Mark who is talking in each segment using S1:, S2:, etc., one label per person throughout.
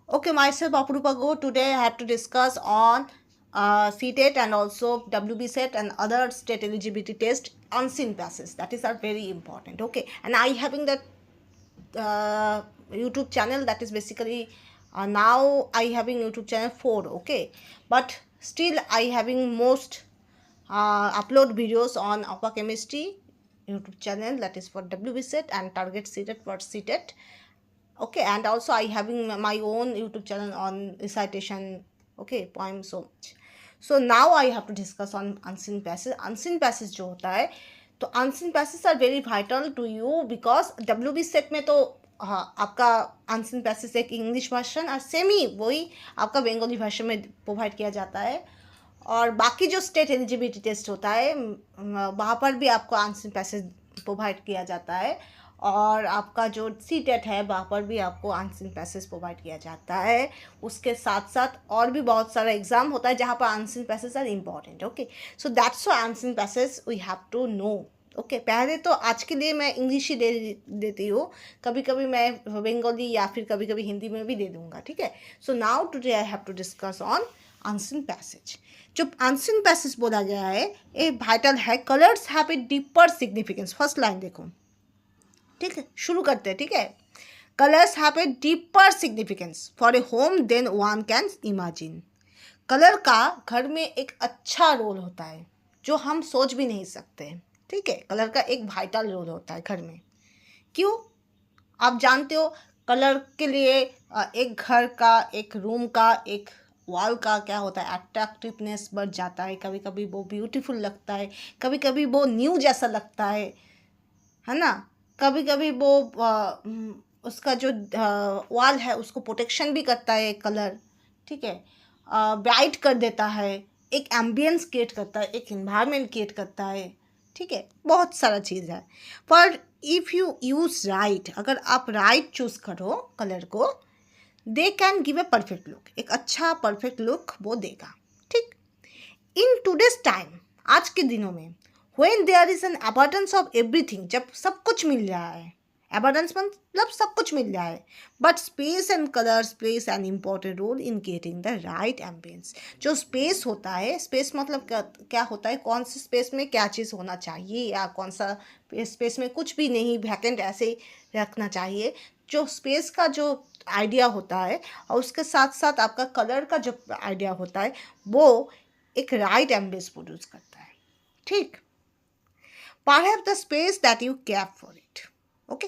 S1: Okay, myself Aprupa Go. Today I have to discuss on CTET and also WB set and other state eligibility test unseen passes. That is are very important. Okay, and I having that YouTube channel that is basically now I having YouTube channel 4. Okay, but still I having most upload videos on aqua chemistry YouTube channel that is for WB set and target CTET for CTET. Okay, and also I having my own YouTube channel on recitation, okay, poem, so much. So now I have to discuss on unseen passes. Unseen passes जो होता है, तो unseen passes are very vital to you because WB set में तो हाँ आपका unseen passes एक English version और सेम ही वही आपका बंगाली भाषा में प्रोवाइड किया जाता है। और बाकी जो स्टेट एलिजिबिलिटी टेस्ट होता है वहाँ पर भी आपको आंसर पैसेज प्रोवाइड किया जाता है, और आपका जो सीटेट है वहाँ पर भी आपको आंसर पैसेज प्रोवाइड किया जाता है। उसके साथ साथ और भी बहुत सारा एग्ज़ाम होता है जहाँ पर answer passage are important. Okay, so that's why answer passage we have to know. ओके, पहले तो आज के लिए मैं इंग्लिश ही देती हूँ, कभी कभी मैं बंगाली या फिर कभी कभी हिंदी में भी दे दूँगा, ठीक है। So now today I have to discuss on unseen passage. जो अनसीन पैसेज बोला गया है ये वाइटल है। Colours have a deeper significance. First line देखो, ठीक है, शुरू करते हैं, ठीक है। Colours have a deeper significance for a home then one can imagine. Colour का घर में एक अच्छा रोल होता है जो हम सोच भी नहीं सकते, ठीक है। कलर का एक वाइटल रोल होता है घर में। क्यों? आप जानते हो कलर के लिए एक घर का, एक रूम का, एक वॉल का क्या होता है, अट्रैक्टिवनेस बढ़ जाता है। कभी कभी वो ब्यूटीफुल लगता है, कभी कभी वो न्यू जैसा लगता है ना। कभी कभी वो उसका जो वॉल है उसको प्रोटेक्शन भी करता है कलर, ठीक है। ब्राइट कर देता है, एक एम्बियंस क्रिएट करता है, एक इन्वायरमेंट क्रिएट करता है, ठीक है। बहुत सारा चीज़ है। पर इफ़ यू यूज़ राइट, अगर आप राइट चूज़ करो कलर को, they can give a perfect look, एक अच्छा परफेक्ट लुक वो देगा, ठीक। इन टूडेज टाइम, आज के दिनों में, when there is an abundance of everything, जब सब कुछ मिल रहा है, अबंडेंस मतलब सब कुछ मिल रहा है, but space and colours place an important role in creating the right ambience. जो स्पेस होता है, स्पेस मतलब क्या होता है, कौन से स्पेस में क्या चीज़ होना चाहिए, या कौन सा स्पेस में कुछ भी नहीं, वैकेंट ऐसे ही रखना चाहिए। जो स्पेस का जो आइडिया होता है और उसके साथ साथ आपका कलर का जो आइडिया होता है वो एक राइट एम्बियंस प्रोड्यूस करता है, ठीक। Perhaps the space that you care for it. Okay,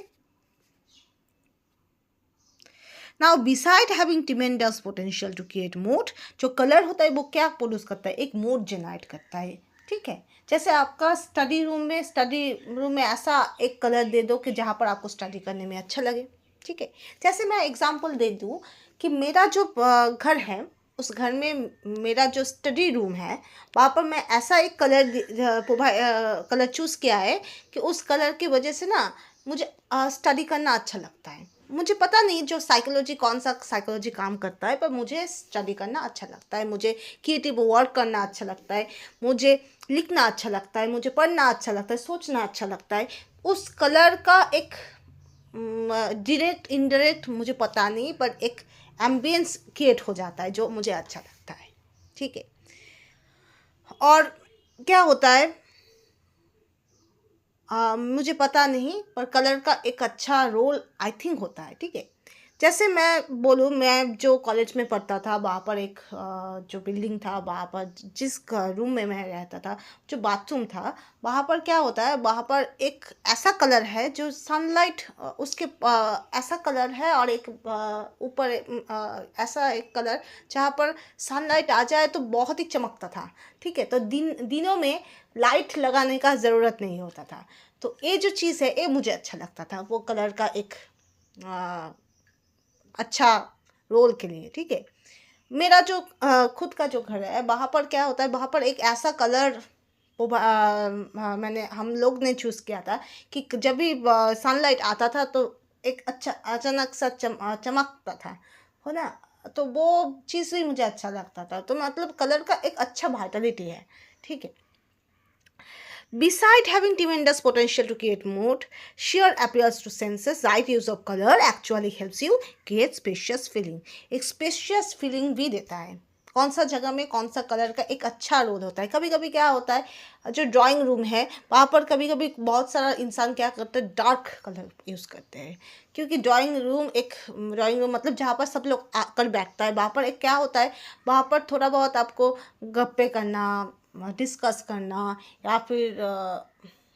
S1: now beside having tremendous potential to create mood, जो कलर होता है वो क्या प्रोड्यूस करता है, एक मूड जनरेट करता है, ठीक है। जैसे आपका स्टडी रूम में ऐसा एक कलर दे दो कि जहाँ पर आपको स्टडी करने में अच्छा लगे, ठीक है। जैसे मैं एग्जांपल दे दूँ कि मेरा जो घर है, उस घर में मेरा जो स्टडी रूम है वहाँ पर मैं ऐसा एक कलर चूज़ किया है कि उस कलर की वजह से ना मुझे स्टडी करना अच्छा लगता है। मुझे पता नहीं जो साइकोलॉजी, कौन सा साइकोलॉजी काम करता है, पर मुझे स्टडी करना अच्छा लगता है, मुझे क्रिएटिव वर्क करना अच्छा लगता है, मुझे लिखना अच्छा लगता है, मुझे पढ़ना अच्छा लगता है, सोचना अच्छा लगता है। उस कलर का एक डायरेक्ट इनडायरेक्ट मुझे पता नहीं, पर एक एम्बियंस क्रिएट हो जाता है जो मुझे अच्छा लगता है, ठीक है। और क्या होता है मुझे पता नहीं, पर कलर का एक अच्छा रोल आई थिंक होता है, ठीक है। जैसे मैं बोलूँ, मैं जो कॉलेज में पढ़ता था वहाँ पर एक जो बिल्डिंग था, वहाँ पर जिस रूम में मैं रहता था, जो बाथरूम था, वहाँ पर क्या होता है, वहाँ पर एक ऐसा कलर है जो सनलाइट उसके ऐसा कलर है, और एक ऊपर ऐसा एक कलर जहाँ पर सनलाइट आ जाए तो बहुत ही चमकता था, ठीक है। तो दिनों में लाइट लगाने का ज़रूरत नहीं होता था। तो ये जो चीज़ है ये मुझे अच्छा लगता था, वो कलर का एक अच्छा रोल के लिए, ठीक है। मेरा जो खुद का जो घर है वहाँ पर क्या होता है, वहाँ पर एक ऐसा कलर वो मैंने हम लोग ने चूज़ किया था कि जब भी सनलाइट आता था तो एक अच्छा अचानक सा चमकता था, हो ना। तो वो चीज़ भी मुझे अच्छा लगता था। तो मतलब कलर का एक अच्छा वाइटलिटी है, ठीक है। Beside having tremendous potential to create mood, sheer appeals to senses, right use of color actually helps you create spacious feeling. एक spacious feeling भी देता है. कौन सा जगह में कौन सा कलर का एक अच्छा रोल होता है. कभी कभी क्या होता है, जो ड्राइंग रूम है वहाँ पर कभी कभी बहुत सारा इंसान क्या करते हैं, डार्क कलर यूज़ करते हैं. क्योंकि ड्राइंग रूम मतलब जहाँ पर सब लोग आकर बैठता है, वहाँ पर एक क्या होता है, वहाँ पर थोड़ा बहुत आपको गप्पे करना, डिस्कस करना, या फिर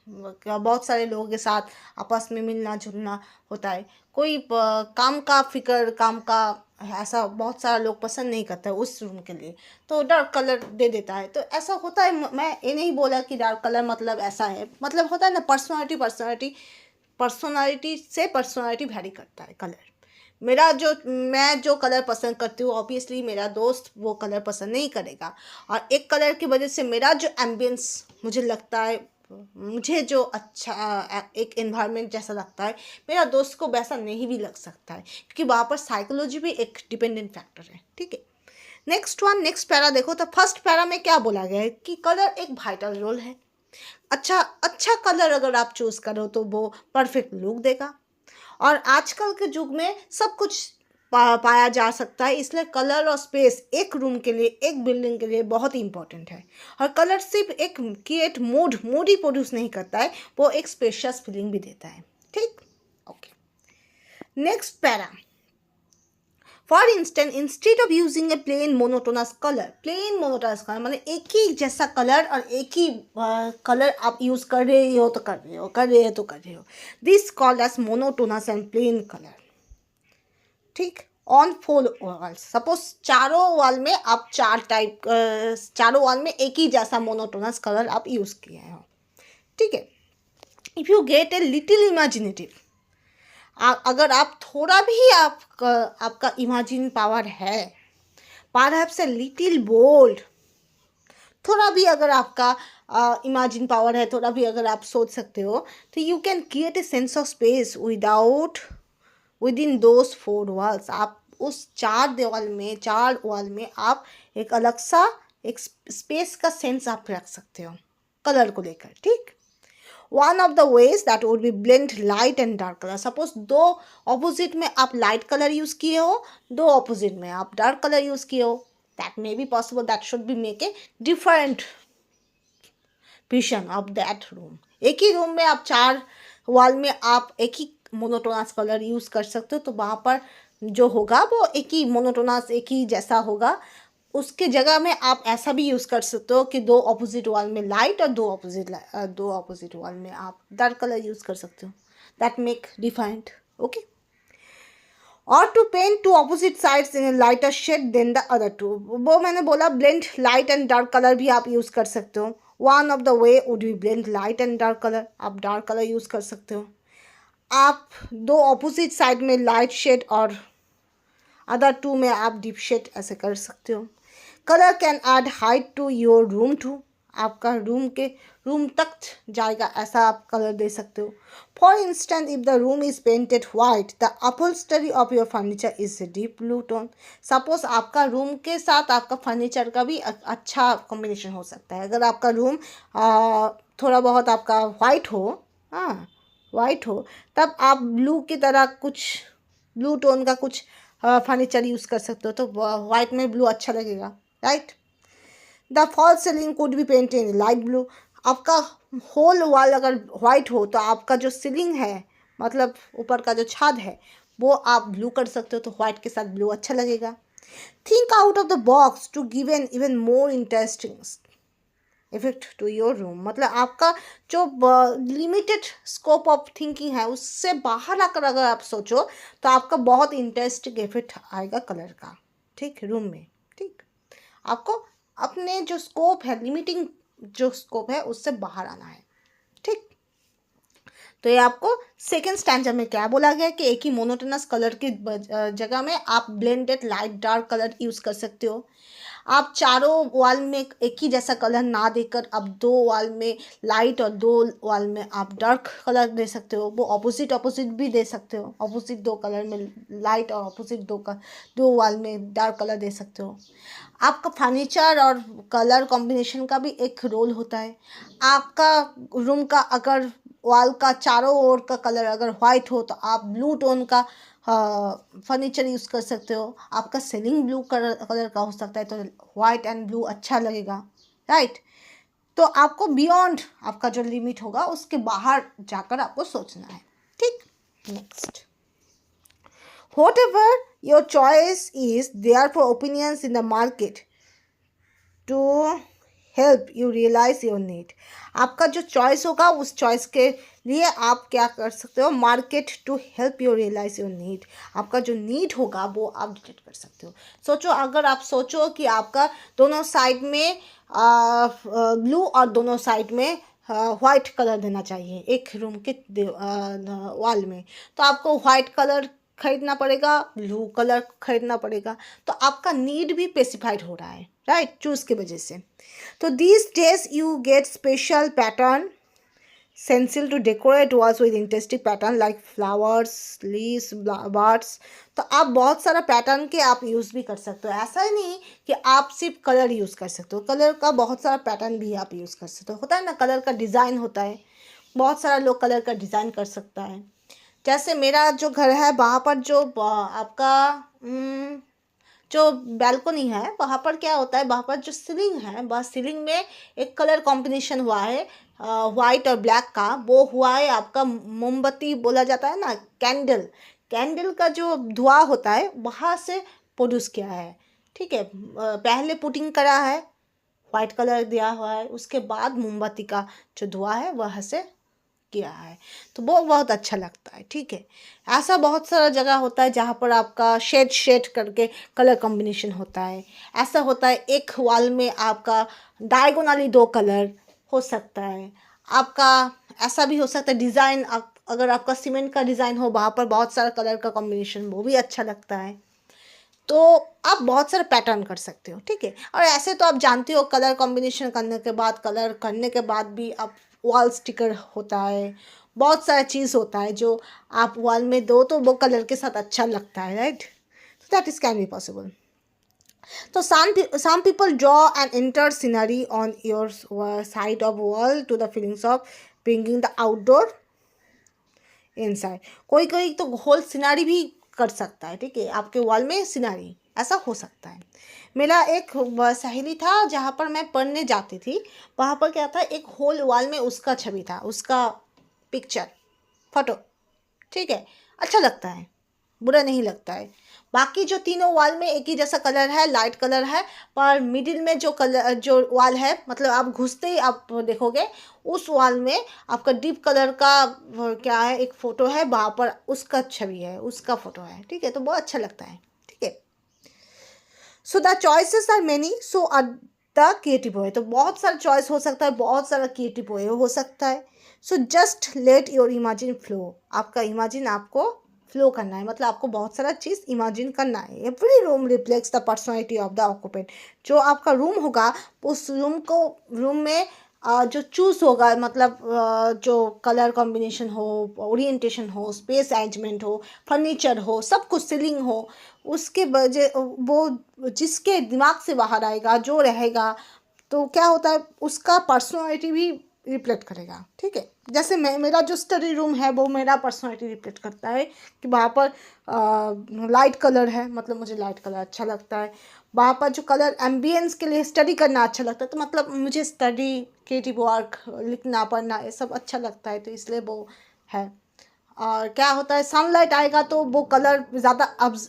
S1: बहुत सारे लोगों के साथ आपस में मिलना जुलना होता है. कोई काम का फिक्र, काम का ऐसा बहुत सारा लोग पसंद नहीं करता है उस रूम के लिए, तो डार्क कलर दे देता है. तो ऐसा होता है. मैं ये नहीं बोला कि डार्क कलर मतलब ऐसा है, मतलब होता है ना, पर्सनालिटी से पर्सनालिटी वैरी करता है कलर. मैं जो कलर पसंद करती हूँ, ऑब्वियसली मेरा दोस्त वो कलर पसंद नहीं करेगा. और एक कलर की वजह से मेरा जो एम्बियंस मुझे लगता है, मुझे जो अच्छा एक एनवायरनमेंट जैसा लगता है, मेरा दोस्त को वैसा नहीं भी लग सकता है, क्योंकि वहाँ पर साइकोलॉजी भी एक डिपेंडेंट फैक्टर है. ठीक है. नेक्स्ट पैरा देखो. तो फर्स्ट पैरा में क्या बोला गया है कि कलर एक वाइटल रोल है. अच्छा कलर अगर आप चूज करो तो वो परफेक्ट लुक देगा. और आजकल के युग में सब कुछ पाया जा सकता है, इसलिए कलर और स्पेस एक रूम के लिए, एक बिल्डिंग के लिए बहुत ही इंपॉर्टेंट है. और कलर सिर्फ एक क्रिएट मूड ही प्रोड्यूस नहीं करता है, वो एक स्पेशियस फीलिंग भी देता है. ठीक. Okay. Next para. For instance, instead of using a plain monotonous colour मतलब एक ही जैसा कलर और एक ही कलर आप यूज कर रहे हो, this called as monotonous and plain colour. ठीक. ऑन 4 वॉल्स, सपोज चारों वॉल में आप चारों वॉल में एक ही जैसा मोनोटोनस कलर आप यूज किए हो. ठीक है. If you get a little imaginative, अगर आप थोड़ा भी आपका इमेजिन पावर है, परहैप्स ए लिटिल बोल्ड, थोड़ा भी अगर आपका इमेजिन पावर है, थोड़ा भी अगर आप सोच सकते हो, तो you can create a sense of space with in those 4 walls. आप उस चार वॉल में आप एक अलग सा एक स्पेस का सेंस आप रख सकते हो कलर को लेकर. ठीक. One of the ways that would be blend light and dark colour. Suppose दो ऑपोजिट में आप लाइट कलर यूज किए हो, दो ऑपोजिट में आप डार्क कलर यूज किए हो, that may be possible. That should be make a different vision of that room. एक ही रूम में आप चार वॉल में आप एक ही मोनोटोनस कलर यूज कर सकते हो, तो वहाँ पर जो होगा वो एक ही मोनोटोनस, एक ही जैसा होगा. उसके जगह में आप ऐसा भी यूज़ कर सकते हो कि दो ऑपोजिट वॉल में लाइट और दो ऑपोजिट वॉल में आप डार्क कलर यूज़ कर सकते हो. That make different. ओके. और to paint two opposite sides in lighter shade then the other two, वो मैंने बोला blend light and dark colour भी आप यूज़ कर सकते हो. One of the way would be blend light and dark colour. आप डार्क कलर यूज़ कर सकते हो. आप दो ऑपोजिट साइड में लाइट शेड और अदर टू में आप डीप शेड ऐसे कर सकते हो. Colour can add height to your room too. आपका रूम तक जाएगा ऐसा आप कलर दे सकते हो. For instance, if the room is painted white, the upholstery of your furniture is deep blue tone. Suppose आपका रूम के साथ आपका फर्नीचर का भी अच्छा कॉम्बिनेशन हो सकता है. अगर आपका रूम थोड़ा बहुत आपका वाइट हो, तब आप ब्लू की तरह कुछ ब्लू टोन का कुछ फर्नीचर यूज़ कर सकते हो, तो वाइट में ब्लू अच्छा लगेगा. Right. The fall ceiling could be painted in light blue. आपका होल वॉल अगर वाइट हो, तो आपका जो सीलिंग है, मतलब ऊपर का जो छत है, वो आप ब्लू कर सकते हो, तो वाइट के साथ ब्लू अच्छा लगेगा. Think out of the box to give an even more interesting effect to your room. मतलब आपका जो लिमिटेड स्कोप ऑफ थिंकिंग है, उससे बाहर आकर अगर आप सोचो, तो आपका बहुत इंटरेस्टिंग इफेक्ट आएगा कलर का. ठीक. रूम में. ठीक. आपको अपने जो स्कोप है, लिमिटिंग जो स्कोप है, उससे बाहर आना है. ठीक. तो ये आपको सेकेंड स्टैंजा में क्या बोला गया कि एक ही मोनोटोनस कलर की जगह में आप blended light dark colour use कर सकते हो. आप चारों वॉल में एक ही जैसा कलर ना देकर आप दो वॉल में लाइट और दो वॉल में आप डार्क कलर दे सकते हो. वो ऑपोजिट भी दे सकते हो. ऑपोजिट दो कलर में लाइट और ऑपोजिट दो वॉल में डार्क कलर दे सकते हो. आपका फर्नीचर और कलर कॉम्बिनेशन का भी एक रोल होता है। आपका रूम का अगर वॉल का चारों ओर का कलर अगर वाइट हो तो आप ब्लू टोन का फर्नीचर यूज़ कर सकते हो। आपका सीलिंग ब्लू कलर का हो सकता है तो वाइट एंड ब्लू अच्छा लगेगा, राइट। तो आपको बियॉन्ड आपका जो लिमिट होगा उसके बाहर जाकर आपको सोचना है, ठीक। Next, whatever your choice is, therefore opinions in the market to help you realize your need। आपका जो चॉइस होगा उस चॉइस के लिए आप क्या कर सकते हो, market to help you realize your need. आपका जो नीड होगा वो आप डिटेक्ट कर सकते हो। सोचो, अगर आप सोचो कि आपका दोनों साइड में ब्लू और दोनों साइड में वाइट कलर देना चाहिए एक रूम के वॉल में, तो आपको वाइट कलर खरीदना पड़ेगा, ब्लू कलर खरीदना पड़ेगा। तो आपका नीड भी स्पेसिफाइड हो रहा है, राइट, चूज़ की वजह से। तो these days you get special pattern stencil to decorate walls with interesting pattern like flowers, leaves, birds। तो आप बहुत सारा पैटर्न के आप यूज़ भी कर सकते हो। ऐसा ही नहीं कि आप सिर्फ कलर यूज़ कर सकते हो, कलर का बहुत सारा पैटर्न भी आप यूज़ कर सकते हो। होता है ना, कलर का डिज़ाइन होता है, बहुत सारा लोग कलर का डिज़ाइन कर सकता है। जैसे मेरा जो घर है वहाँ पर जो आपका जो बैल्कनी है वहाँ पर क्या होता है, वहाँ पर जो सीलिंग है वह सीलिंग में एक कलर कॉम्बिनेशन हुआ है वाइट और ब्लैक का। वो हुआ है आपका मोमबत्ती बोला जाता है ना, कैंडल, कैंडल का जो धुआं होता है वहाँ से प्रोड्यूस किया है, ठीक है। पहले पुटिंग करा है, वाइट कलर दिया हुआ है, उसके बाद मोमबत्ती का जो धुआं है वह से किया है, तो वो बहुत अच्छा लगता है, ठीक है। ऐसा बहुत सारा जगह होता है जहाँ पर आपका शेड शेड करके कलर कॉम्बिनेशन होता है। ऐसा होता है एक वॉल में आपका डायगोनली 2 कलर हो सकता है। आपका ऐसा भी हो सकता है डिज़ाइन, अगर आपका सीमेंट का डिज़ाइन हो वहाँ पर बहुत सारा कलर का कॉम्बिनेशन, वो भी अच्छा लगता है। तो आप बहुत सारे पैटर्न कर सकते हो, ठीक है। और ऐसे तो आप जानते हो कलर कॉम्बिनेशन करने के बाद, कलर करने के बाद भी आप वॉल स्टिकर होता है, बहुत सारा चीज़ होता है जो आप वॉल में दो तो वो कलर के साथ अच्छा लगता है, राइट। तो that is can be possible. तो some people draw an entire scenery on your side of wall to the feelings of bringing the outdoor inside. कोई कोई तो होल सिनारी भी कर सकता है, ठीक है, आपके वॉल में सिनारी ऐसा हो सकता है। मेरा एक सहेली था जहाँ पर मैं पढ़ने जाती थी, वहाँ पर क्या था, एक होल वॉल में उसका छवि था, उसका पिक्चर, फोटो, ठीक है, अच्छा लगता है, बुरा नहीं लगता है। बाकी जो तीनों वॉल में एक ही जैसा कलर है, लाइट कलर है, पर मिडिल में जो कलर जो वॉल है, मतलब आप घुसते ही आप देखोगे उस वॉल में आपका डीप कलर का क्या है, एक फ़ोटो है, वहाँ पर उसका छवि है, उसका फ़ोटो है, ठीक है, तो बहुत अच्छा लगता है, ठीक है। So the choices are many, so are the creative way. तो बहुत सारा चॉइस हो सकता है, बहुत सारा क्रिएटिव वे हो सकता है। So just let your imagine flow. आपका इमेजिन आपको फ्लो करना है, मतलब आपको बहुत सारा चीज़ इमेजिन करना है। Every room reflects the personality of the occupant. जो आपका रूम होगा उस रूम में जो चूज़ होगा, मतलब जो कलर कॉम्बिनेशन हो, ओरिएंटेशन हो, स्पेस अरेंजमेंट हो, फर्नीचर हो, सब कुछ, सीलिंग हो, उसके वजह वो जिसके दिमाग से बाहर आएगा जो रहेगा, तो क्या होता है उसका पर्सनालिटी भी रिफ्लेक्ट करेगा, ठीक है। जैसे मेरा जो स्टडी रूम है वो मेरा पर्सनालिटी रिफ्लेक्ट करता है कि वहाँ पर लाइट कलर है, मतलब मुझे लाइट कलर अच्छा लगता है। वहाँ पर जो कलर एम्बियंस के लिए स्टडी करना अच्छा लगता है, तो मतलब मुझे स्टडी, क्रिएटिव वर्क, लिखना पढ़ना ये सब अच्छा लगता है, तो इसलिए वो है। और क्या होता है, सनलाइट आएगा तो वो कलर ज़्यादा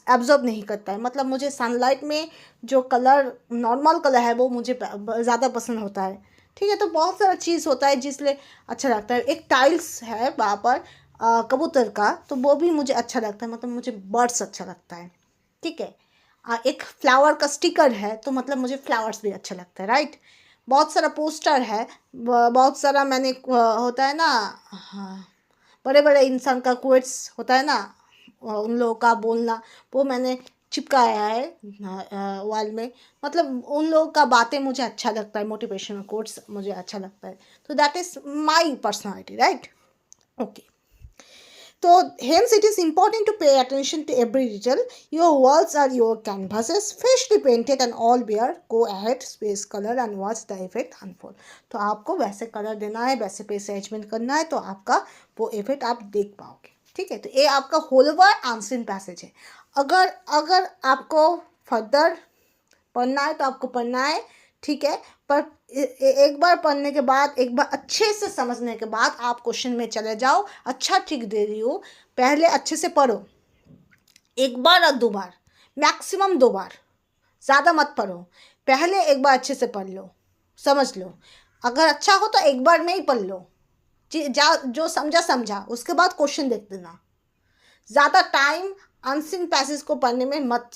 S1: एब्जॉर्ब नहीं करता है, मतलब मुझे सनलाइट में जो कलर नॉर्मल कलर है वो मुझे ज़्यादा पसंद होता है, ठीक है। तो बहुत सारा चीज़ होता है जिसलिए अच्छा लगता है। एक टाइल्स है वहाँ पर कबूतर का, तो वो भी मुझे अच्छा लगता है, मतलब मुझे बर्ड्स अच्छा लगता है, ठीक है। एक फ्लावर का स्टिकर है, तो मतलब मुझे फ्लावर्स भी अच्छा लगता है, राइट। बहुत सारा पोस्टर है, बहुत सारा मैंने होता है ना, हाँ, बड़े बड़े इंसान का कोट्स होता है ना, उन लोगों का बोलना, वो मैंने चिपकाया है वॉल में, मतलब उन लोगों का बातें मुझे अच्छा लगता है, मोटिवेशनल कोट्स मुझे अच्छा लगता है। तो that is my personality, right, okay. So hence it is important to pay attention to every detail. Your walls are your canvases, freshly painted and all bare. Go ahead, space color and watch the effect unfold. तो आपको वैसे colour देना है, वैसे page arrangement करना है, तो आपका वो इफेक्ट आप देख पाओगे. ठीक है, तो ये आपका होलवर आंसरिंग पैसेज है. अगर अगर आपको फर्दर पढ़ना है तो आपको पढ़ना है, ठीक है, पर एक बार पढ़ने के बाद, एक बार अच्छे से समझने के बाद आप क्वेश्चन में चले जाओ. अच्छा ट्रिक दे रही हूँ, पहले अच्छे से पढ़ो, एक बार और 2 बार, मैक्सिमम 2 बार, ज़्यादा मत पढ़ो. पहले एक बार अच्छे से पढ़ लो, समझ लो. अगर अच्छा हो तो एक बार में ही पढ़ लो, जो समझा, उसके बाद क्वेश्चन देख देना. ज़्यादा टाइम अनसीन पैसेज को पढ़ने में मत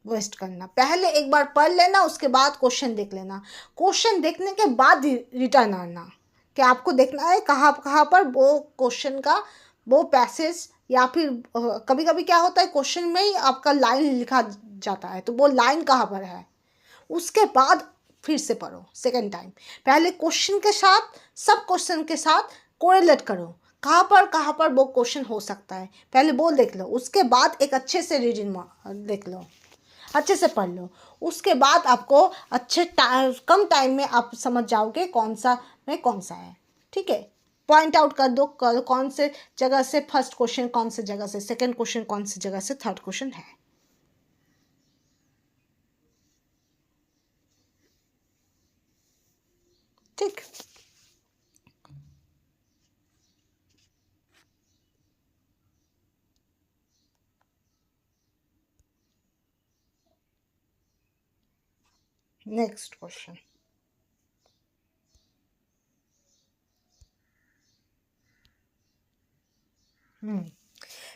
S1: वेस्ट करना. पहले एक बार पढ़ लेना, उसके बाद क्वेश्चन देख लेना. क्वेश्चन देखने के बाद रिटर्न आना, कि आपको देखना है कहाँ कहाँ पर वो क्वेश्चन का वो पैसेज, या फिर कभी कभी क्या होता है क्वेश्चन में ही आपका लाइन लिखा जाता है, तो वो लाइन कहाँ पर है, उसके बाद फिर से पढ़ो सेकेंड टाइम. पहले क्वेश्चन के साथ, सब क्वेश्चन के साथ कोरिलेट करो, कहाँ पर वो क्वेश्चन हो सकता है, पहले वो देख लो. उसके बाद एक अच्छे से रीडिंग देख लो, अच्छे से पढ़ लो. उसके बाद आपको कम टाइम में आप समझ जाओगे कौन सा है. ठीक है, पॉइंट आउट कर दो कौन से जगह से फर्स्ट क्वेश्चन, कौन से जगह से सेकंड क्वेश्चन, कौन सी जगह से थर्ड क्वेश्चन है. ठीक, नेक्स्ट क्वेश्चन.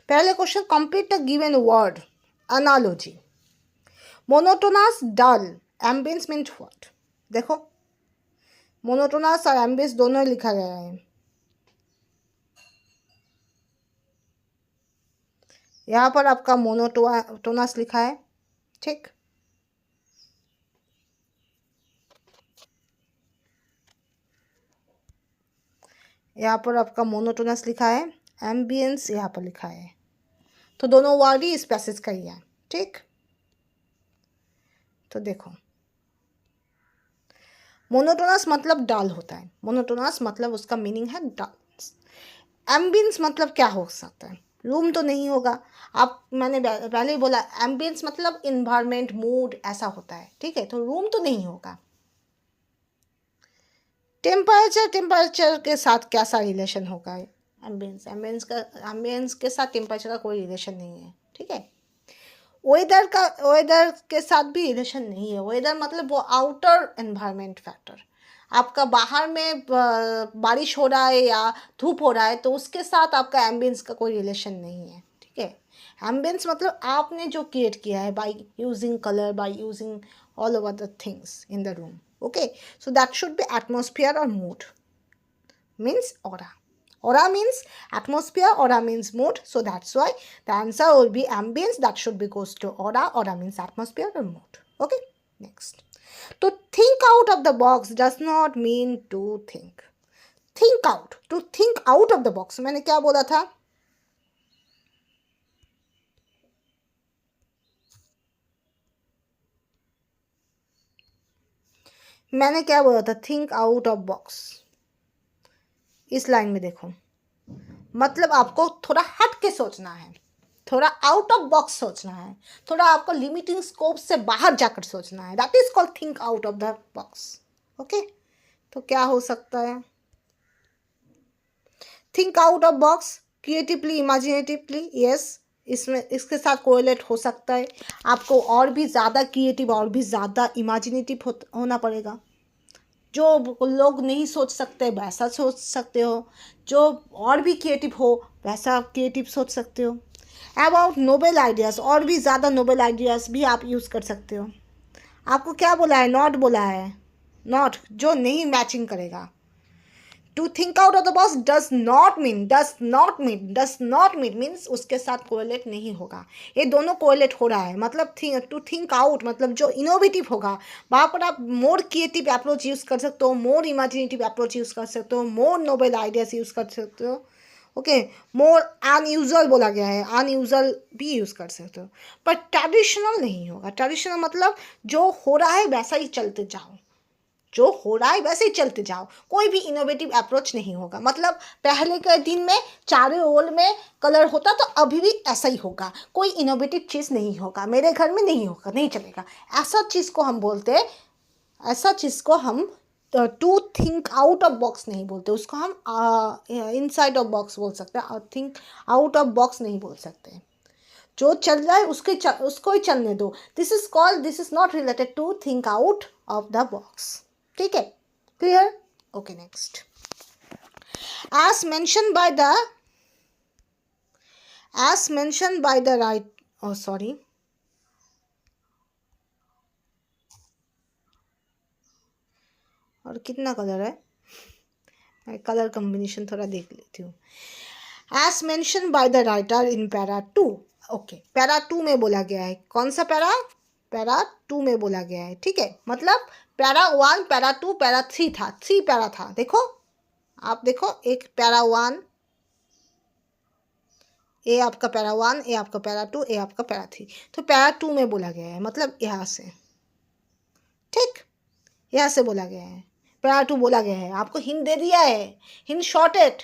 S1: पहले question, complete the given word analogy. Monotonous, dull, ambience means what. देखो, मोनोटोनस और एम्बियंस दोनों लिखा गया है. यहाँ पर आपका मोनोटोनस लिखा है. ठीक, यहाँ पर आपका मोनोटोनस लिखा है, एम्बियंस यहाँ पर लिखा है, तो दोनों वर्ड ही इस पैसेज का ही है. ठीक, तो देखो, मोनोटोनस मतलब डाल होता है. मोनोटोनस मतलब उसका मीनिंग है डाल. एम्बियंस मतलब क्या हो सकता है, रूम तो नहीं होगा. मैंने पहले ही बोला, एम्बियंस मतलब इन्वायरमेंट, मूड ऐसा होता है. ठीक है, तो रूम तो नहीं होगा. टेम्परेचर के साथ कैसा रिलेशन होगा. एम्बियंस के साथ टेम्परेचर का कोई रिलेशन नहीं है. ठीक है, वेदर के साथ भी रिलेशन नहीं है. वेदर मतलब वो आउटर एनवायरनमेंट फैक्टर. आपका बाहर में बारिश हो रहा है या धूप हो रहा है, तो उसके साथ आपका एम्बियंस का कोई रिलेशन नहीं है. ठीक है, एम्बियंस मतलब आपने जो क्रिएट किया है by using colour, by using all over the things in the room. Okay, so that should be atmosphere or mood, means aura. Aura means atmosphere, aura means mood, so that's why the answer will be ambience. That should be goes to aura. Aura means atmosphere or mood. Okay, next. To think out of the box does not mean to think. Think out, to think out of the box. मैंने क्या बोला था, मैंने क्या बोला था, think out of box. इस line में देखो, मतलब आपको थोड़ा हट के सोचना है, थोड़ा आउट ऑफ बॉक्स सोचना है, थोड़ा आपको लिमिटिंग स्कोप से बाहर जाकर सोचना है. That is called think out of the box. Okay, तो क्या हो सकता है, think out of box, creatively, imaginatively. Yes, इसमें इसके साथ कोरिलेट हो सकता है. आपको और भी ज़्यादा क्रिएटिव, और भी ज़्यादा इमेजिनेटिव होना पड़ेगा. जो लोग नहीं सोच सकते वैसा सोच सकते हो, जो और भी क्रिएटिव हो वैसा क्रिएटिव सोच सकते हो. अबाउट नोबल आइडियाज़, और भी ज़्यादा नोबल आइडियाज़ भी आप यूज़ कर सकते हो. आपको क्या बोला है, नॉट बोला है, नॉट जो नहीं मैचिंग करेगा. To think out of the box does not mean means उसके साथ कोरिलेट नहीं होगा. ये दोनों कोरिलेट हो रहा है. मतलब टू थिंक आउट मतलब जो इनोवेटिव होगा, वहाँ पर आप मोर क्रिएटिव अप्रोच यूज़ कर सकते हो, मोर इमेजिनेटिव अप्रोच यूज़ कर सकते हो, मोर नोबल आइडियाज यूज़ कर सकते हो. ओके, मोर अनयूजुअल बोला गया है, अनयूजुअल भी यूज़ कर सकते हो, पर ट्रेडिशनल नहीं होगा। ट्रेडिशनल मतलब जो हो रहा है वैसा ही चलते जाओ, जो हो रहा है वैसे ही चलते जाओ, कोई भी इनोवेटिव अप्रोच नहीं होगा। मतलब पहले के दिन में चारों ओर में कलर होता तो अभी भी ऐसा ही होगा, कोई इनोवेटिव चीज़ नहीं होगा, मेरे घर में नहीं होगा, नहीं चलेगा। ऐसा चीज़ को हम बोलते हैं, ऐसा चीज़ को हम to think out of box नहीं बोलते, उसको हम इनसाइड ऑफ बॉक्स बोल सकते हैं, और थिंक आउट ऑफ बॉक्स नहीं बोल सकते। जो चल रहा है उसको ही चलने दो। This is called, this is not related to think out of the box. ठीक है, clear? Okay, next. as mentioned by the as mentioned by the right, oh sorry, और कितना कलर है, मैं कलर कॉम्बिनेशन थोड़ा देख लेती हूँ। as mentioned by the writer in para 2, okay, para 2 में बोला गया है। कौन सा पैरा? पैरा 2 में बोला गया है। ठीक है, मतलब पैरा 1, पैरा 2, पैरा 3 था, 3 पैरा था। देखो, आप देखो, एक पैरा 1, ए आपका पैरा 1, ए आपका पैरा 2, ए आपका पैरा 3, तो पैरा 2 में बोला गया है, मतलब यहाँ से, ठीक, यहाँ से बोला गया है, पैरा 2 बोला गया है। आपको हिंट दे दिया है, हिंट शॉर्टेड।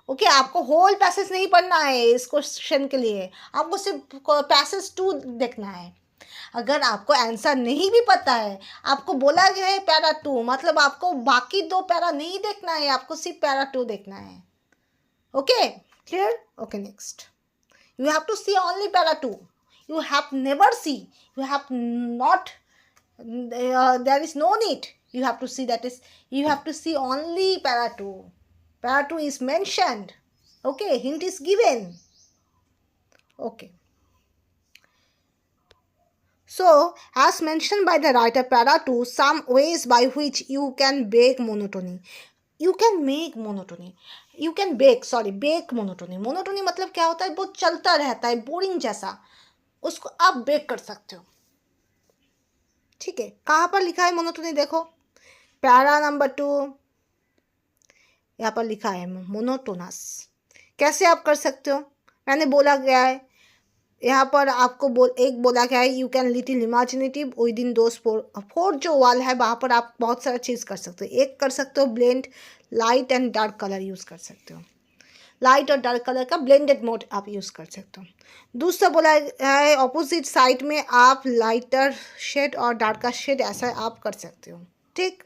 S1: ओके, आपको होल पैसेज नहीं पढ़ना है इस क्वेश्चन के लिए, आपको सिर्फ पैसेज 2 देखना है। अगर आपको आंसर नहीं भी पता है, आपको बोला गया है पैरा 2, मतलब आपको बाकी 2 पैरा नहीं देखना है, आपको सिर्फ पैरा 2 देखना है। Okay, clear? Okay, next. You have to see only para 2. You have never see. You have not. There is no need. You have to see, that is, you have to see only para 2. Para 2 is mentioned. Okay, hint is given. Okay. So, as mentioned by the writer, para 2, some ways by which you can break monotony. You can make monotony, you can break, sorry, break monotony. Monotony मतलब क्या होता है? वो चलता रहता है, boring जैसा, उसको आप बेक कर सकते हो। ठीक है, कहाँ पर लिखा है मोनोटोनी? देखो, पैरा नंबर 2, यहाँ पर लिखा है मोनोटोनस। कैसे आप कर सकते हो? मैंने बोला गया है यहाँ पर, आपको एक बोला गया है, you can little imaginative with in those four जो वाल है वहाँ पर आप बहुत सारा चीज़ कर सकते हो। एक कर सकते हो blend light and dark colour use कर सकते हो, लाइट और डार्क कलर का ब्लेंडेड मोड आप यूज़ कर सकते हो। दूसरा बोला है ऑपोजिट साइड में आप लाइटर शेड और डार्कर शेड ऐसा आप कर सकते हो। ठीक,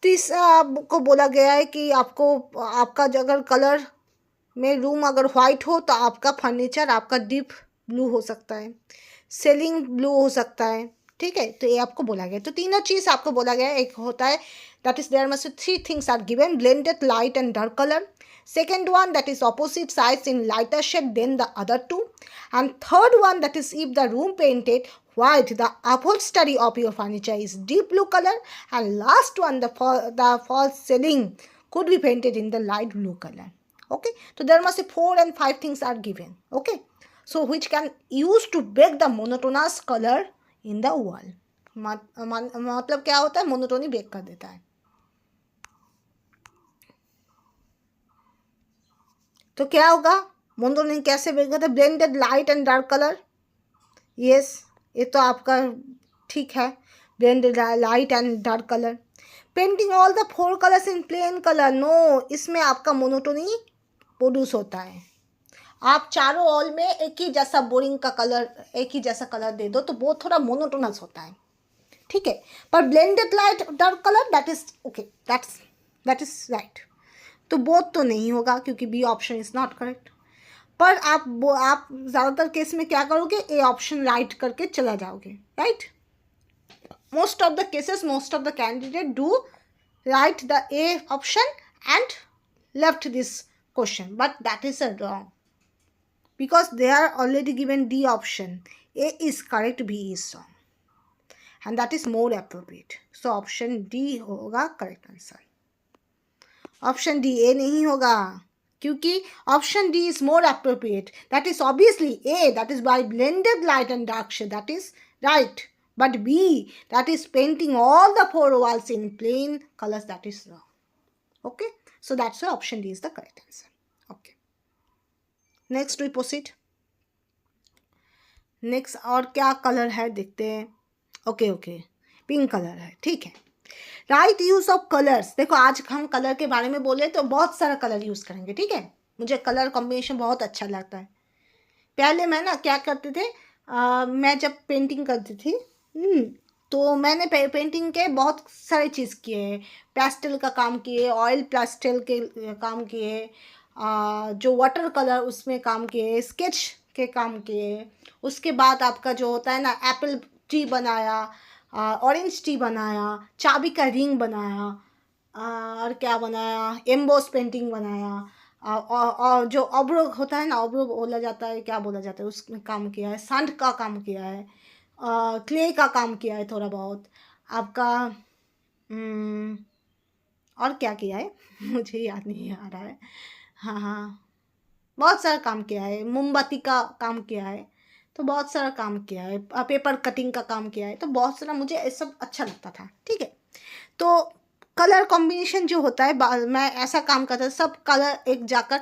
S1: तीसरा आपको बोला गया है कि आपको आपका अगर कलर में रूम अगर वाइट हो तो आपका फर्नीचर आपका डीप ब्लू हो सकता है, सीलिंग ब्लू हो सकता है। ठीक है, तो ये आपको बोला गया। तो तीनों चीज़ आपको बोला गया है। एक होता है that is there must 3 things are given, blended light and dark colour. Second one, that is opposite sides in lighter shade than the other two. And third one, that is if the room painted white, the upholstery of your furniture is deep blue color. And last one, the false ceiling could be painted in the light blue color. Okay, so there must be 4 and 5 things are given. Okay, so which can use to break the monotonous color in the wall. मतलब क्या होता है? Monotony break कर देता है। तो क्या होगा? मोनोटोनी कैसे ब्रेक करता है? Blended light and dark colour. Yes, ये तो आपका ठीक है, blended light and dark colour. Painting all the 4 colours in plain colour, no, इसमें आपका मोनोटोनी प्रोड्यूस होता है। आप चारों ऑल में एक ही जैसा बोरिंग का कलर, एक ही जैसा कलर दे दो तो वो थोड़ा मोनोटोनस होता है। ठीक है, पर blended light dark colour, that is okay, that is right. तो बोथ तो नहीं होगा क्योंकि B option is not correct. पर आप ज़्यादातर केस में क्या करोगे? ए ऑप्शन राइट करके चला जाओगे, right. Most of the cases, most of the candidate do right the A option and left this question, but that is a wrong because they are already given D option. A is correct, B is wrong, and that is more appropriate. So option D होगा correct answer. Option D, A नहीं होगा क्योंकि option D is more appropriate. That is obviously A, that is by blended light and dark shade, that is right. But B, that is painting all the 4 walls in plain colors, that is wrong. Okay, so that's why option D is the correct answer. Next we proceed. Next और क्या colour है देखते हैं। Okay okay, pink colour है, ठीक है। Right use of colours. देखो आज हम कलर के बारे में बोले तो बहुत सारा कलर यूज़ करेंगे, ठीक है। मुझे कलर कॉम्बिनेशन बहुत अच्छा लगता है। पहले मैं ना क्या करते थे, मैं जब पेंटिंग करती थी तो मैंने पेंटिंग के बहुत सारे चीज़ किए हैं। पेस्टल का काम किए, ऑयल पेस्टल के काम किए, जो वाटर कलर उसमें काम किए, स्केच के काम किए। उसके बाद आपका जो होता है ना, एप्पल ट्री बनाया, ऑरेंज ट्री बनाया, चाबी का रिंग बनाया, और क्या बनाया, एम्बोस पेंटिंग बनाया, और जो ऑब्रो होता है ना, ऑब्रो बोला जाता है, क्या बोला जाता है, उसमें काम किया है। सांड का काम किया है, क्ले का काम किया है थोड़ा बहुत आपका। और क्या किया है मुझे याद नहीं आ रहा है। हाँ हाँ, बहुत सारा काम किया है। मोमबत्ती का काम किया है, तो बहुत सारा काम किया है। पेपर कटिंग का काम किया है, तो बहुत सारा मुझे ये सब अच्छा लगता था, ठीक है। तो कलर कॉम्बिनेशन जो होता है, मैं ऐसा काम करता था, सब कलर एक जाकर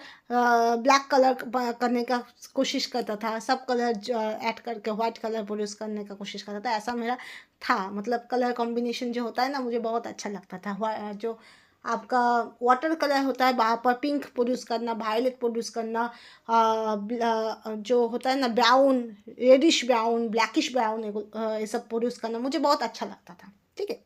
S1: ब्लैक कलर करने का कोशिश करता था, सब कलर ऐड करके वाइट कलर प्रोड्यूस करने का कोशिश करता था। ऐसा मेरा था, मतलब कलर कॉम्बिनेशन जो होता है ना, मुझे बहुत अच्छा लगता था। जो आपका वाटर कलर होता है, वहाँ पर पिंक प्रोड्यूस करना, वायलेट प्रोड्यूस करना, जो होता है ना brown, reddish brown, blackish brown, ये सब प्रोड्यूस करना मुझे बहुत अच्छा लगता था, ठीक है।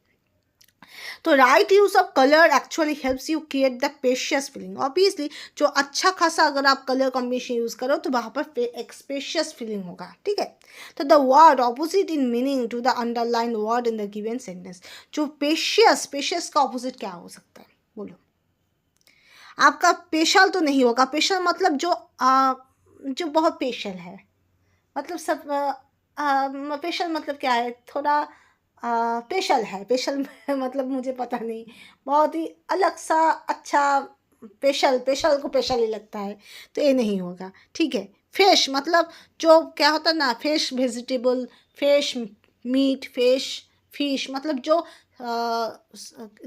S1: तो right use of colour actually helps you create the spacious feeling. Obviously जो अच्छा खासा अगर आप कलर कॉम्बिनेशन यूज करो तो वहाँ पर एक स्पेशियस फीलिंग होगा, ठीक है। तो the word opposite in meaning to the underline word in the given sentence. जो स्पेशियस का ऑपोजिट क्या हो सकता है, बोलो। आपका स्पेशल तो नहीं होगा। स्पेशल मतलब जो बहुत स्पेशल है, मतलब सब स्पेशल मतलब क्या है, थोड़ा स्पेशल है। स्पेशल मतलब मुझे पता नहीं, बहुत ही अलग सा अच्छा। स्पेशल को स्पेशल ही लगता है, तो ये नहीं होगा, ठीक है। फिश मतलब जो क्या होता है ना, fish vegetable, fish meet, fish मतलब जो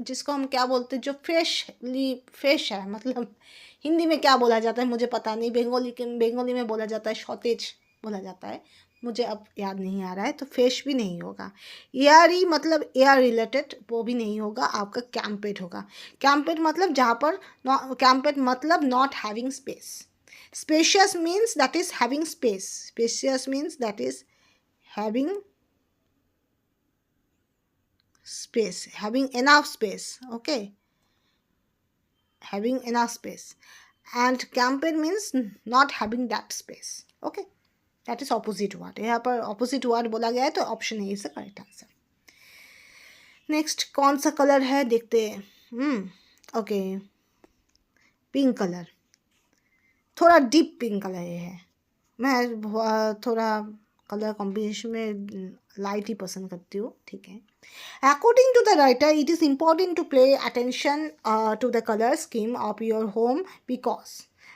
S1: जिसको हम क्या बोलते हैं, जो फिश है, मतलब हिंदी में क्या बोला जाता है मुझे पता नहीं। बंगाली में बोला जाता है शॉर्टेज बोला जाता है, मुझे अब याद नहीं आ रहा है। तो फिश भी नहीं होगा। एयरी मतलब एयर रिलेटेड, वो भी नहीं होगा। आपका कैंपेट होगा। कैंपेट मतलब जहाँ पर, कैंपेट मतलब not having space. Spacious means that is having space. Spacious means that is having space, having enough space, okay, having enough space. And campaign means not having that space, okay, that is opposite word। यहाँ पर opposite word बोला गया है, तो option है इसका correct answer. Next कौन सा कलर है देखते हैं। ओके, पिंक कलर, थोड़ा डीप पिंक कलर ये है। मैं थोड़ा कलर कॉम्बिनेशन में लाइट ही पसंद करती हूँ, ठीक है। According to the writer, it is important to pay attention to the color scheme of your home because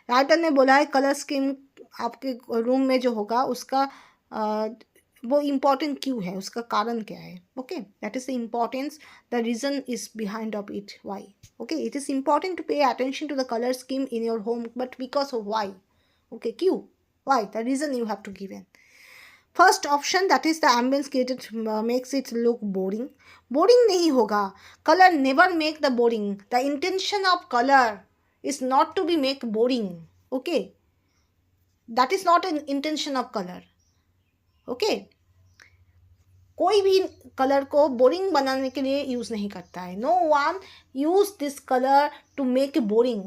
S1: writer ने बोला है कलर स्कीम आपके रूम में जो होगा उसका वो इम्पोर्टेंट क्यों है, उसका कारण क्या है। Okay, that is the importance, the reason is behind of it, why. Okay, it is important to pay attention to the colour scheme in your home, but because of why. Okay, क्यों, why, the reason you have to give in. First option that is the ambience created makes it look boring. Boring नहीं होगा, colour never make the boring. The intention of colour is not to be make boring, okay, that is not an intention of colour, okay. कोई भी colour को boring बनाने के लिए use नहीं करता है। No one use this colour to make boring,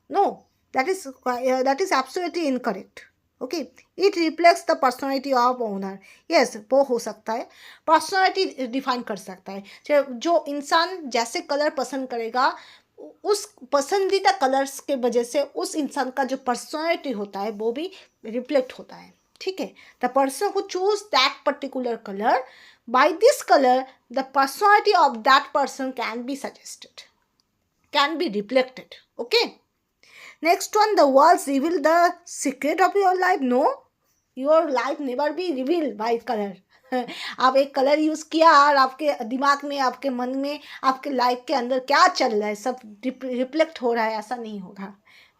S1: no, that is absolutely incorrect. Okay, it reflects the personality of owner. Yes, वो हो सकता है, पर्सनैलिटी डिफाइन कर सकता है। जो इंसान जैसे कलर पसंद करेगा, उस पसंदीदा कलर्स के वजह से उस इंसान का जो पर्सनैलिटी होता है वो भी रिफ्लेक्ट होता है, ठीक है। The person who choose that particular colour, by this colour the personality of that person can be suggested, can be reflected, okay. Next one, the words reveal the secret of your life. No, your life never be revealed by color। आप एक colour use किया और आपके दिमाग में, आपके मन में, आपके लाइफ के अंदर क्या चल रहा है सब रिफ्लेक्ट हो रहा है, ऐसा नहीं होगा।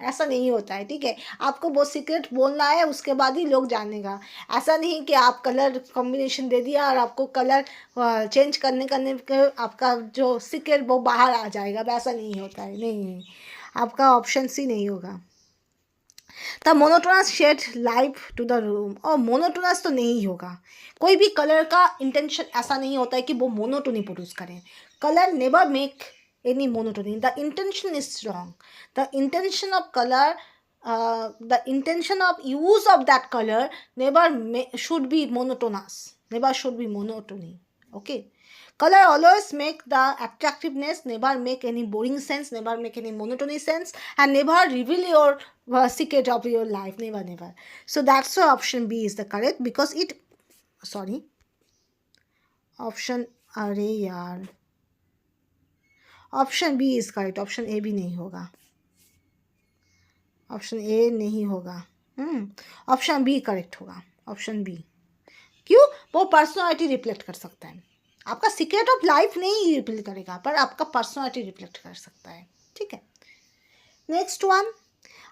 S1: ऐसा नहीं होता है, ठीक है। आपको वो सीक्रेट बोलना है, उसके बाद ही लोग जानेगा। ऐसा नहीं कि आप कलर कॉम्बिनेशन दे दिया और आपको कलर चेंज करने करने के आपका जो सीक्रेट वो बाहर आ जाएगा, वैसा नहीं होता है। नहीं, आपका ऑप्शन सी नहीं होगा। The monotonous shade life to the room, और मोनोटोनस तो नहीं होगा। कोई भी कलर का इंटेंशन ऐसा नहीं होता है कि वो मोनोटोनी प्रोड्यूस करें। Colour never make any monotony. The intention is wrong. The intention of color, the intention of use of that color never should be monotonous, never should be monotony. Okay, color always make the attractiveness, never make any boring sense, never make any monotony sense, and never reveal your secret of your life, never. So that's why option B is the correct, because it, sorry, option, अरे यार, option B is correct, option A भी नहीं होगा, option A नहीं होगा, option B correct होगा, option B. क्यों? वो पर्सनालिटी रिफ्लेक्ट कर सकता है, आपका सीक्रेट ऑफ लाइफ नहीं रिफ्लेक्ट करेगा, पर आपका पर्सनालिटी रिफ्लेक्ट कर सकता है, ठीक है। Next one,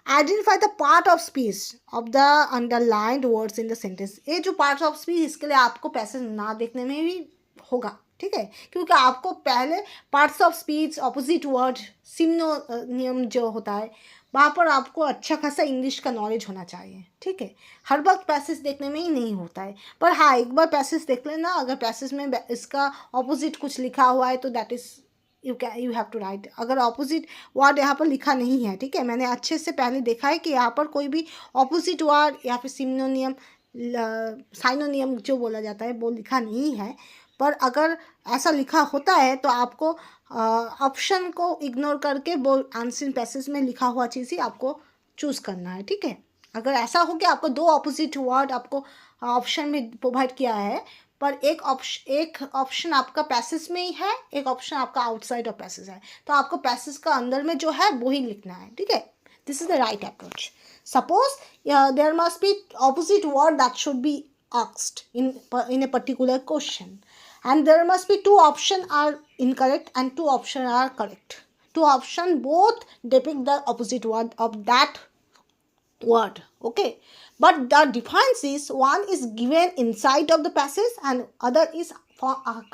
S1: identify the part of speech of the underlined words in the sentence. ये जो पार्ट ऑफ स्पीच, इसके लिए आपको पैसेज ना देखने में भी होगा, ठीक है, क्योंकि आपको पहले parts of speech, opposite word, सिनोनियम जो होता है, वहाँ पर आपको अच्छा खासा इंग्लिश का नॉलेज होना चाहिए, ठीक है। हर वक्त पैसेज देखने में ही नहीं होता है, पर हाँ, एक बार पैसेज देख लेना, अगर पैसेज में इसका ऑपोजिट कुछ लिखा हुआ है तो that is you have to write. अगर ऑपोजिट वर्ड यहाँ पर लिखा नहीं है, ठीक है, मैंने अच्छे से पहले देखा है कि यहाँ पर कोई भी ऑपोजिट वर्ड या फिर सिनोनियम, साइनोनियम जो बोला जाता है वो लिखा नहीं है, पर अगर ऐसा लिखा होता है तो आपको ऑप्शन को इग्नोर करके वो आंसर पैसेज में लिखा हुआ चीज़ ही आपको चूज़ करना है, ठीक है। अगर ऐसा हो कि आपको दो ऑपोजिट वर्ड आपको ऑप्शन में प्रोवाइड किया है, पर एक ऑप्शन आपका पैसेज में ही है, एक ऑप्शन आपका आउटसाइड ऑफ पैसेज है, तो आपको पैसेज का अंदर में जो है वो ही लिखना है, ठीक है। This is the right approach. Suppose there must be opposite word that should be asked in a particular question, and there must be two options are incorrect and two options are correct. Two options both depict the opposite word of that word, okay, but the difference is one is given inside of the passage and other is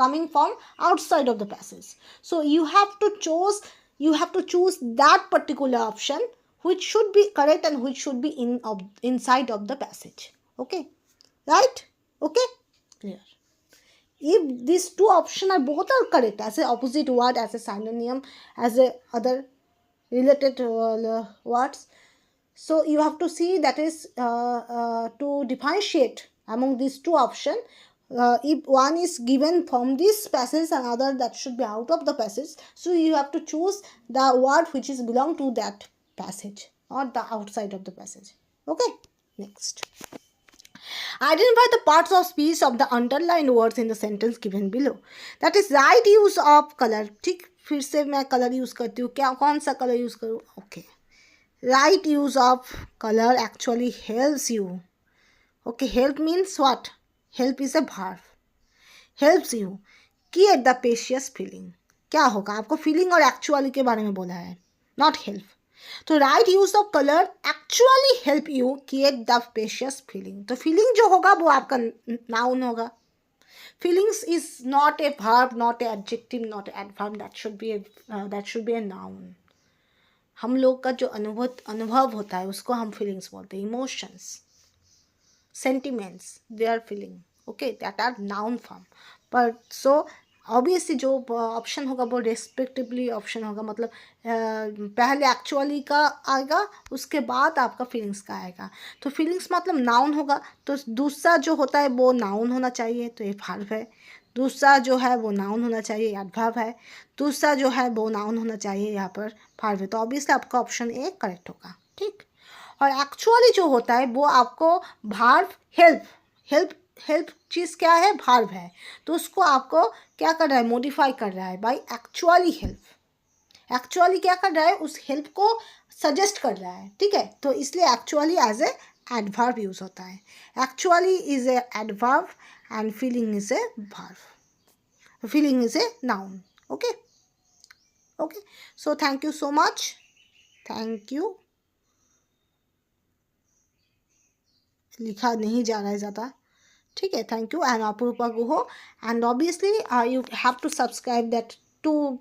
S1: coming from outside of the passage. So you have to choose that particular option which should be correct and which should be inside of the passage, okay, right? Okay, clear. If these two options are both are correct, as a opposite word, as a synonym, as a other related words, so you have to see that is to differentiate among these two options. If one is given from this passage and other that should be out of the passage, so you have to choose the word which is belong to that passage or the outside of the passage, okay. Next, identify the parts of speech of the underlined words in the sentence given below. That is right use of color. ठीक, फिर से मैं colour use करती हूँ, क्या कौन सा colour use करूँ? Okay, right use of color actually helps you. Okay, help means what? Help is a verb. Helps you create the spacious feeling. क्या होगा? आपको फीलिंग और एक्चुअली के बारे में बोला है, नॉट हेल्प। तो right use of colour actually help you create the spacious feeling. तो फीलिंग जो होगा वो आपका नाउन होगा। Feelings is not a verb, not a adjective, not a adverb, that should B a noun. हम लोग का जो अनुभव होता है उसको हम फीलिंग्स बोलते हैं। Emotions, sentiments, they are feeling, okay, that are noun form. पर सो ऑब्वियसली जो ऑप्शन होगा वो रेस्पेक्टिवली ऑप्शन होगा, मतलब पहले एक्चुअली का आएगा, उसके बाद आपका फीलिंग्स का आएगा। तो फीलिंग्स मतलब नाउन होगा, तो दूसरा जो होता है वो नाउन होना चाहिए, तो ये वर्ब है। दूसरा जो है वो नाउन होना चाहिए, एडवर्ब है। दूसरा जो है वो नाउन होना चाहिए, यहाँ पर वर्ब है। तो ऑब्वियसली आपका ऑप्शन ए करेक्ट होगा, ठीक। और एक्चुअली जो होता है वो आपको वर्ब हेल्प चीज़ क्या है? वर्ब है। तो उसको आपको क्या कर रहा है? मॉडिफाई कर रहा है बाय एक्चुअली हेल्प। एक्चुअली क्या कर रहा है? उस हेल्प को सजेस्ट कर रहा है, ठीक है। तो इसलिए actually as a adverb use होता है। Actually is a adverb and feeling is a verb, feeling is a noun, okay. So thank you so much, thank you. लिखा नहीं जा रहा है ज़्यादा, ठीक है। Thank you and Apoorva Guho and obviously you have to subscribe that to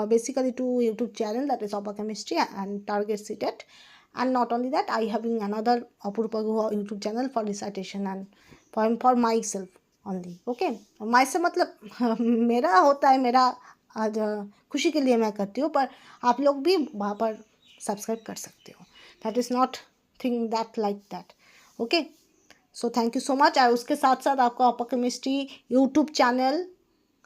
S1: basically to YouTube channel that is Opa Chemistry and Target Seated, and not only that I having another Apurva Guha YouTube channel for dissertation and for myself only, okay। myself मतलब मेरा होता है, मेरा आज खुशी के लिए मैं करती हूँ, पर आप लोग भी वहाँ पर सब्सक्राइब कर सकते हो, that is not thing that like that, okay. So thank you so much. और उसके साथ साथ आपका ओपा केमिस्ट्री यूट्यूब चैनल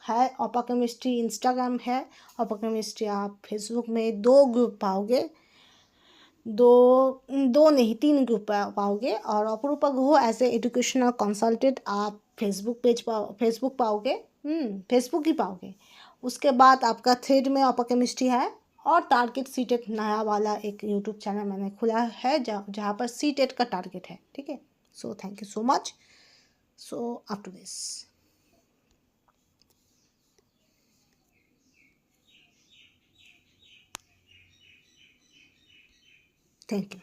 S1: है, ओपा केमिस्ट्री इंस्टाग्राम है, ओपा केमिस्ट्री आप फेसबुक में 2 ग्रुप पाओगे, दो नहीं 3 ग्रुप पाओगे, और Apoorva Guho as a educational consultant आप फेसबुक पाओगे, फेसबुक ही पाओगे। उसके बाद आपका थ्रेड में ओपा केमिस्ट्री है, और टारगेट सीटेट नया वाला एक यूट्यूब चैनल मैंने खुला है जहाँ पर सीटेट का टारगेट है, ठीक है। So thank you so much. So up to this, thank you.